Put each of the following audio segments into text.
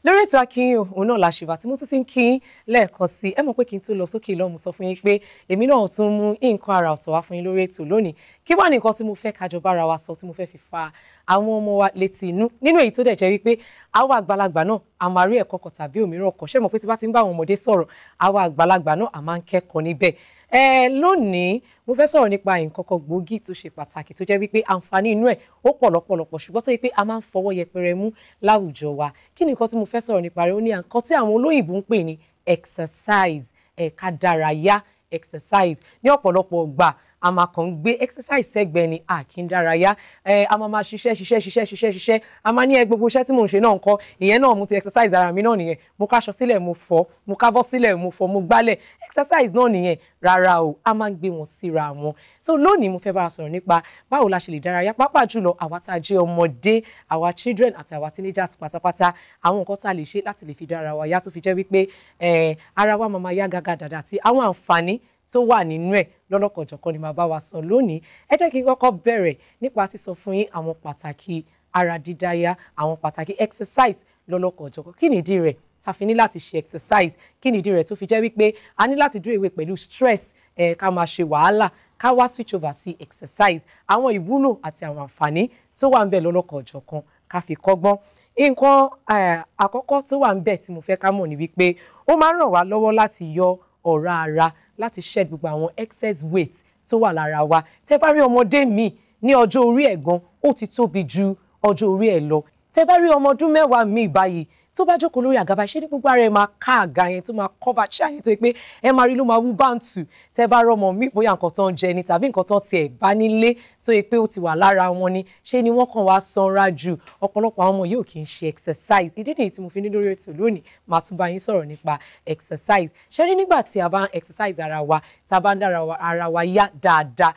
lórí ètò Akíìyín òun náà la ṣe wà tí mo tún ti ń kí yín lẹ́ẹ̀kan sí ẹ mọ̀ pé kí n tó lọ sókè lọ́mù sọ fún yín pé èmi náà tún mú nǹkan àrà ọ̀tọ̀ wá fún yín lórí ètò lónìí kí wá ní nǹkan tí mo fẹ́ kájọ bára wa sọ tí mo fẹ́ fi fa àwọn ọmọ wa létí inú nínú èyí tó dẹ̀ jẹ́ wípé àwa àgbàlagbà náà a máa rí ẹ̀kọ́ kan tàbí òmíràn kọ́ ṣé mọ̀ pé tí bá ti ń bá àwọn ọmọdé sọ̀rọ̀ àwa àgbàlagbà náà a máa ń kẹ́kọ̀ọ́ níbẹ̀ lónìí mo fẹ́ sọ̀rọ̀ nípa nǹkan kan gbòógì tó ṣe pàtàkì tó jẹ́ wípé àǹfààní inú ẹ̀ ó pọ̀ lọ́pọ̀lọpọ̀ ṣùgbọ́n tó yẹ pé a máa ń fọwọ́ yẹpẹrẹ mú láwùjọ wa kí ni nǹkan tí mo fẹ́ sọ̀rọ̀ nípa rẹ̀ ó ní nǹkan tí àwọn olóyìnbó ń pè ní exercise ká dárayá exercise ní ọ̀pọ̀lọpọ̀ gbà a máa kàn ń gbé exercise sẹ́gbẹ̀ẹ́ ni a kì í dárayá a máa ṣiṣẹ́ a máa ní gbogbo iṣẹ́ tí mò ń ṣe náà ń kọ́ ìyẹn náà mo ti exercise ara mi náà nìyẹn mo káṣọ sílẹ̀ mo fọ̀ mo kábọ́ sílẹ̀ mo fọ̀ mo gbálẹ̀ exercise náà nìyẹn rárá o a máa ń gbé wọn síra wọn so lónìí mo fẹ́ bá a sọ̀rọ̀ nípa báwo la ṣe lè dárayá pàápàá jùlọ àwa tá a jẹ́ ọmọdé àwa children àti àwa teenagers pátápátá àwọn nǹkan tá a lè ṣe láti lè fi dára wa yá tó fi jẹ́ wípé ara wa máa yá gágá dáadáa àti àwọn àǹfààní tó wà nínú ẹ̀ lọ́lọ́kọ̀jọ̀kan ni màá bá wa sọ lónìí ẹ jẹ́ kí n kọ́kọ́ bẹ̀rẹ̀ nípa sísọ fún yín àwọn pàtàkì ara dídáyá àwọn pàtàkì exercise lọ́lọ́kọ̀jọ̀kan kí nìdí rẹ̀ ta fi ní láti ṣe exercise kí nìdí rẹ̀ tó fi jẹ́ wípé a ní láti dúró ìwé pẹ̀lú stress ká máa ṣe wàhálà ká wá switch over sí exercise àwọn ìwúlò àti àwọn àǹfààní tó wà ń bẹ lọ́lọ́kọ̀jọ̀kan ká fi kọ́gbọ́n nǹkan àkọ́kọ́ tó wà ń bẹ tí mo fẹ́ ká mọ̀ ní wípé ó máa ń ràn wá lọ́wọ́ láti yọ ọ̀rá ara láti shed gbogbo àwọn excess weight tó wà lára wa tẹ́ bá rí ọmọdé mi ní ọjọ́ orí ẹ̀ gan ó ti tóbi ju ọjọ́ orí ẹ̀ lọ tẹ́ bá rí ọmọ ọdún mẹ́wàá mi báyìí tó bá jókòó lórí àga báyìí ṣé ní gbogbo ara ẹ̀ máa ká àga yẹn tó máa cover chair yẹn tó yẹ pé ẹ máa rí ló máa wú báǹtù tẹ́ bá rí ọmọ mi bóyá nǹkan tó ń jẹ ni tàbí nǹkan tó tiẹ̀ bá nílé tó yẹ pé ó ti wà lára wọn ni ṣé ni wọ́n kàn wá sanra jù ọ̀pọ̀lọpọ̀ àwọn ọmọ yóò kì í ṣe exercise ìdí nìyí tí mo fi ní lórí ètò lónìí màá tún bá yín sọ̀rọ̀ nípa exercise ṣé ní nígbà tí a bá ń exercise ara wa tá a bá ń dára ara wa yá dáadáa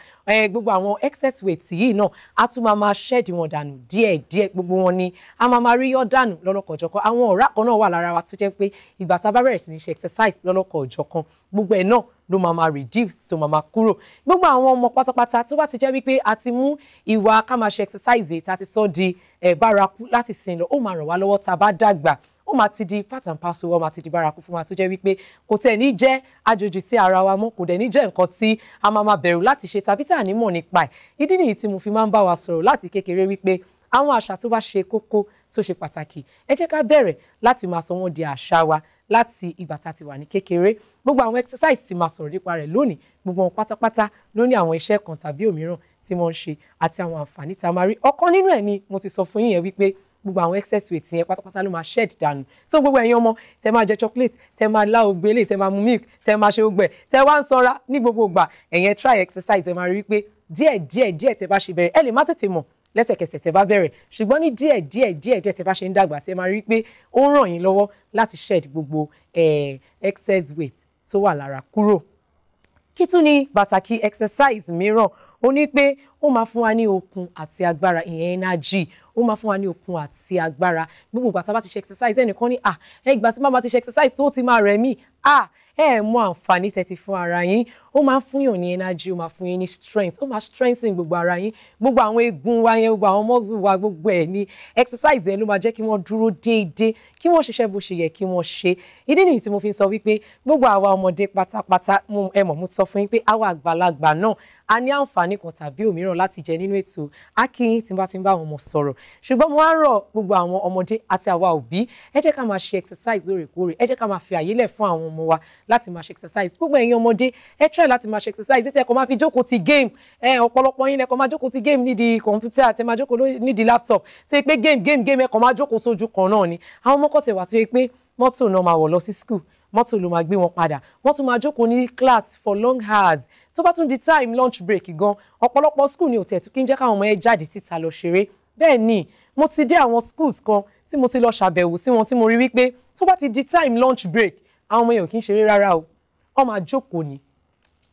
gbogbo àwọn excess weight yìí náà a tún máa shed wọn dànù díẹ̀díẹ̀ gbogbo wọn ni a máa rí yọ dànù lọ́lọ́kọ̀jọ̀kan àwọn ọ̀rá kan náà wà lára wa tó jẹ́ pé ìgbà tá a bá bẹ̀rẹ̀ sí ní ṣe exercise lọ́lọ́kọ̀jọ̀kan gbogbo ẹ̀ náà ló máa reduce tó máa kúrò gbogbo àwọn ọmọ pátápátá tó bá ti jẹ́ wípé a ti mú ìwà ká máa ṣe exercise èyí tá a ti sọ di bárakú láti sìn lọ ó máa ràn wá lọ́wọ́ tá a bá dàgbà ó máa ti di part and parcel ó máa ti di bárakú fún wa tó jẹ́ wípé kò tẹ̀ ní jẹ́ àjòjì sí ara wa mọ́ kò dẹ̀ ní jẹ́ nǹkan tí a máa bẹ̀rù láti ṣe tàbí tí à ní mọ̀ nípa ẹ̀ ìdí nìyí tí mo fi máa ń bá wa sọ̀rọ̀ láti kékeré wípé àwọn àṣà tó bá ṣe kókó tó ṣe pàtàkì ẹ jẹ́ ká bẹ̀rẹ̀ láti máa sọ wọ́n di àṣà wa láti ìgbà tá a ti wà ní kékeré gbogbo àwọn exercise tí máa sọ̀rọ̀ nípa rẹ̀ lónìí gbogbo wọn pátápátá ló ní àwọn iṣẹ́ kan tàbí òmíràn tí wọ́n ń ṣe àti àwọn àǹfààní tá a máa rí ọ̀kan nínú ẹ̀ ni mo ti sọ fún yín yẹn wípé gbogbo àwọn excess weight yẹn pátápátá ló máa shed dànù so gbogbo ẹ̀yin ọmọ tẹ máa jẹ chocolate tẹ máa lá ògbélé tẹ máa mu milk tẹ máa ṣe ogbẹ tẹ wá ń sanra ní gbogbo ìgbà ẹ̀yẹn try exercise ẹ máa rí wípé díẹ̀ tẹ bá ṣe bẹ̀rẹ̀ ẹ lè má tètè mọ̀ lẹ́sẹ̀kẹsẹ̀ tẹ́ bá bẹ̀rẹ̀ ṣùgbọ́n ní díẹ̀ tẹ́ bá ṣe ń dàgbà tẹ́ máa rí pé ó ń ràn yín lọ́wọ́ láti shed gbogbo excess weight tó wà lára kúrò. kí tún ni pàtàkì exercise mìíràn ó ní pé ó máa fún wa ní okun àti agbára ìyẹn energy ó máa fún wa ní okun àti agbára gbogbo ìgbà tá a bá ti ṣe exercise ẹnìkan ní ìgbà tí màmá ti ṣe exercise tó ti máa rẹ̀ mí mọ àǹfààní tẹ́tí fún ara yín ó máa fún yàn ní energy ó máa fún yín ní strength ó máa strengthen gbogbo ara yín gbogbo àwọn eegun wa yẹn gbogbo àwọn muscle wa gbogbo ẹ̀ ní exercise yẹn ló máa jẹ́ kí wọ́n dúró déédéé kí wọ́n ṣiṣẹ́ bó ṣe yẹ kí wọ́n ṣe ìdí nìyí tí mo fi ń sọ wípé gbogbo àwa ọmọdé pátápátá mo sọ fún yín pé àwa àgbàlagbà náà a ní àǹfààní kan tàbí òmíràn láti jẹ nínú ètò Akíìyín tí n bá ti ń bá àwọn ọmọ sọ̀rọ̀ ṣùgbọ́n mo wá ń rọ̀ gbogbo àwọn ọmọdé àti àwa òbí ẹ jẹ́ ká máa ṣe exercise lóòrèkóòrè ẹ jẹ́ ká máa fi àyè lẹ̀ fún àwọn ọmọ wa láti máa ṣe exercise gbogbo ẹ̀yin ọmọdé ẹ try láti máa ṣe exercise tẹ́ kọ́ máa fi jókòó ti game ọ̀pọ̀lọpọ̀ yín lẹ́kọ̀ọ́ máa jókòó ti game nídìí kọ̀ǹpútà tẹ́ máa jókòó nídìí laptop tó yẹ pé game ẹ kọ́ máa jókòó sójú kan náà ni àwọn ọmọ kan tẹ̀ wà tó yẹ pé mọ́tò náà máa wọ̀ lọ sí school mọ́tò ló máa gbé wọn padà wọ́n tún máa jókòó ní class for long hours tó bá tún di time lunch break gan ọ̀pọ̀lọpọ̀ school ni ò tẹ̀ tún kí ń jẹ́ káwọn ọmọ ẹ jáde síta lọ ṣeré bẹ́ẹ̀ ni mo ti dé àwọn schools kan tí mo ti lọ ṣàbẹ̀wò sí wọn tí mo rí wípé tó bá ti di time lunch break àwọn ọmọ yẹn ò kí ń ṣeré rárá o wọ́n máa jókòó ni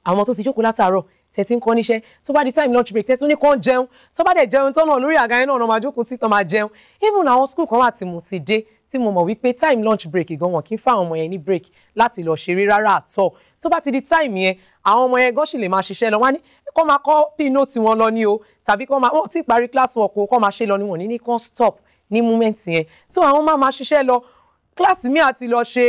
àwọn tó ti jókòó látàárọ̀ tẹ̀sí ń kọ́ níṣẹ́ tó bá di time lunch break tẹ̀sí ní kàn jẹun tó bá dẹ̀ jẹun tọ́nà lórí àga yẹn náà máa jókòó sí tán máa jẹun even àwọn school kan wà tí mo ti dé tí mo mọ̀ wípé time lunch break gan wọn kì í fáwọn ọmọ yẹn ní break láti lọ ṣeré rárá àtọ̀ tó bá ti di time yẹn àwọn ọmọ yẹn gan sì lè máa ṣiṣẹ́ lọ wá ní kó máa kọ́ p-note wọn lọ ní o tàbí kó máa wọ́n ti parí class work o kó máa ṣe lọ ní wọn ní kó stop ní moment yẹn so àwọn máa ṣiṣẹ́ lọ kíláàsì mi àti lọ ṣe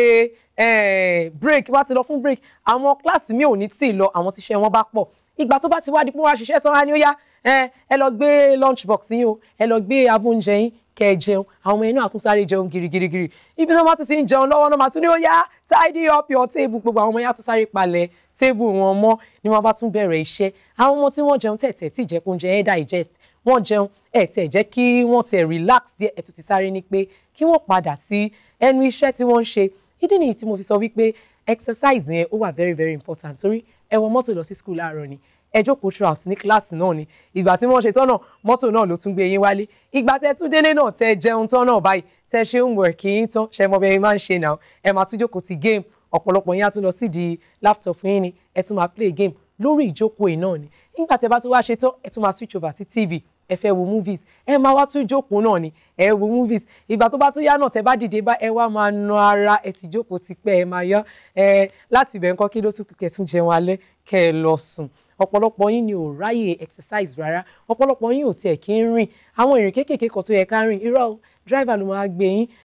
break wá ti lọ fún break àwọn kíláàsì mi ò ní tì lọ àwọn tíṣẹ́ wọn bá pọ̀ ìgbà tó bá ti wá di pé wọ́n á ṣiṣẹ́ tán á ní ó yá ẹ lọ gbé lunch box yín o ẹ lọ gbé abọ́ oúnjẹ yín kẹ́ ẹ jẹun àwọn ọmọ yẹn náà tún sáré jẹun girigirigiri ibi tí wọ́n bá tún ti ń jẹun lọ́wọ́ náà máa tún ní ó yá tidy up your table gbogbo àwọn ọmọ yẹn á tún sáré palẹ̀ table wọn mọ́ ni wọ́n bá tún bẹ̀rẹ̀ iṣẹ́ àwọn ọmọ tí wọ́n jẹun tẹ̀tẹ̀ tí ìjẹ́ kó oúnjẹ yẹn digest wọ́n jẹun tẹ̀ jẹ́ kí wọ́n tẹ̀ relax díẹ̀ ẹ̀ tún ti sáré ní pé kí wọ́n padà sí ẹnu iṣẹ́ tí wọ́n ń ṣe ìdí nìyí tí mo fi sọ wípé exercise yẹn ó wà very very important torí ẹ wọ mọ́tò lọ sí school láàárọ̀ ni ẹ jókòó throughout ní kíláàsì náà ni ìgbà tí wọ́n ṣe tán náà mọ́tò náà ló tún gbé yín wálé ìgbà tẹ́ tún délé náà tẹ́ jẹun tán náà báyìí tẹ́ ṣe ń work yín tán ṣe mọ bẹ́ẹ̀ máa ń ṣe náà ẹ máa tún jókòó ti game ọ̀pọ̀lọpọ̀ yín á tún lọ sí di laptop yín ni ẹ tún máa play game lórí ìjókòó yìí náà ni nígbà tẹ́ bá tún wá ṣe tán ẹ tún máa switch over sí TV ẹ fẹ́ wo movies ẹ máa wá tún jókòó náà ni ẹ wo movies ìgbà tó bá tún yá náà tẹ́ bá dìde bá ẹ wá máa na ara ẹ ti jókòó ti pẹ́ ẹ máa yá láti ibẹ̀ nǹkan kí ló tún kẹ́ tún jẹun alẹ́ kẹ́ ẹ lọ sùn ọ̀pọ̀lọpọ̀ yín ni ò ráyè exercise rárá ọ̀pọ̀lọpọ̀ yín ò tiẹ̀ kí ń rìn àwọn ìrìn kéékèèké kan tó yẹ ká rìn irọ́ driver ló máa gbé yín